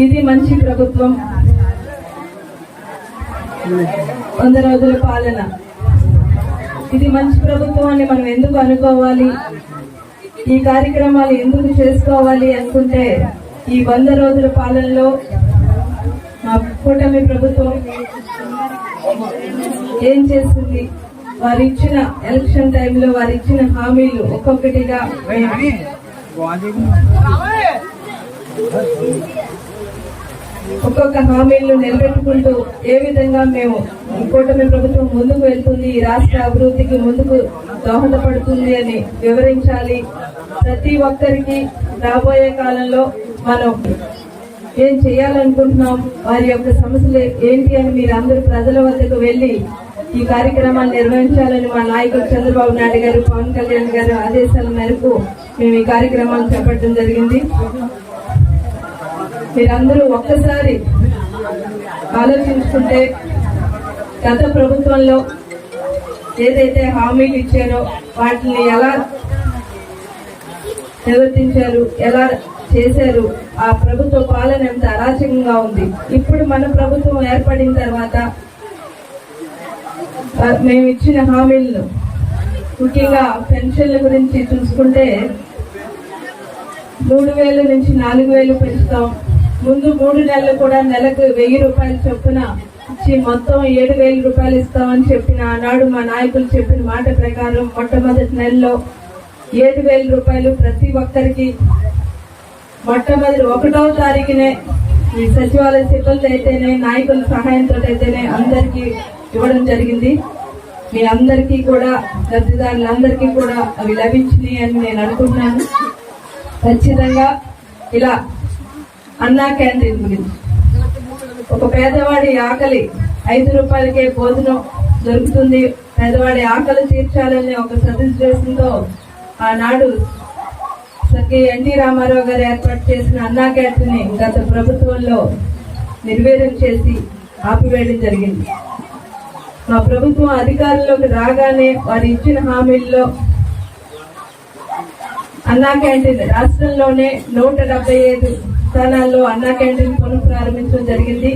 ఇది మంచి ప్రభుత్వం, 100 రోజుల పాలన. ఇది మంచి ప్రభుత్వం అని మనం ఎందుకు అనుకోవాలి, ఈ కార్యక్రమాలు ఎందుకు చేసుకోవాలి అనుకుంటే, ఈ 100 రోజుల పాలనలో మా కూటమి ప్రభుత్వం ఏం చేస్తుంది, వారు ఇచ్చిన ఎలక్షన్ టైంలో వారు ఇచ్చిన హామీలు ఒక్కొక్కటిగా ఒక్కొక్క హామీలను నిలబెట్టుకుంటూ ఏ విధంగా మేము కూటమి ప్రభుత్వం ముందుకు వెళ్తుంది, ఈ రాష్ట్ర అభివృద్ధికి ముందుకు దోహదపడుతుంది అని వివరించాలి. ప్రతి ఒక్కరికి రాబోయే కాలంలో మనం ఏం చేయాలనుకుంటున్నాం, వారి యొక్క సమస్యలు ఏంటి అని మీరు అందరూ ప్రజల వద్దకు వెళ్లి ఈ కార్యక్రమాలు నిర్వహించాలని మా నాయకులు చంద్రబాబు నాయుడు గారు, పవన్ కళ్యాణ్ గారు ఆదేశాల మేరకు మేము ఈ కార్యక్రమాలు చేపట్టడం జరిగింది. మీరందరూ ఒక్కసారి ఆలోచించుకుంటే గత ప్రభుత్వంలో ఏదైతే హామీలు ఇచ్చారో వాటిని ఎలా నిర్వర్తించారు, ఎలా చేశారు, ఆ ప్రభుత్వ పాలన ఎంత అరాచకంగా ఉంది. ఇప్పుడు మన ప్రభుత్వం ఏర్పడిన తర్వాత మేము ఇచ్చిన హామీలను ముఖ్యంగా పెన్షన్ల గురించి చూసుకుంటే 3000 నుంచి 4000 పెంచుతాం. ముందు 3 నెలలు కూడా నెలకు 1000 రూపాయలు చొప్పున ఇచ్చి మొత్తం 7000 రూపాయలు ఇస్తామని చెప్పిన ఆనాడు మా నాయకులు చెప్పిన మాట ప్రకారం మొట్టమొదటి నెలలో 7000 రూపాయలు ప్రతి ఒక్కరికి మొట్టమొదటి 1వ తారీఖునే ఈ సచివాలయ సిబ్బంది అయితేనే, నాయకుల సహాయంతో అయితేనే అందరికీ ఇవ్వడం జరిగింది. మీ అందరికీ కూడా, లబ్ధిదారులందరికీ కూడా అవి లభించినాయి అని నేను అనుకుంటున్నాను. ఖచ్చితంగా ఇలా అన్నా క్యాంటీన్ గురించి, ఒక పేదవాడి ఆకలి 5 రూపాయలకే భోజనం దొరుకుతుంది, పేదవాడి ఆకలి తీర్చాలనే ఒక సదుద్దేశంతో ఆనాడు స్వర్గీయ ఎన్టీ రామారావు గారు ఏర్పాటు చేసిన అన్నా క్యాంటీన్ గత ప్రభుత్వంలో నిర్వీర్యం చేసి ఆపివేయడం జరిగింది. మా ప్రభుత్వం అధికారంలోకి రాగానే వారు ఇచ్చిన హామీల్లో అన్నా క్యాంటీన్ రాష్ట్రంలోనే 175 స్థానాల్లో అన్నా క్యాంటీన్ పునః ప్రారంభించడం జరిగింది.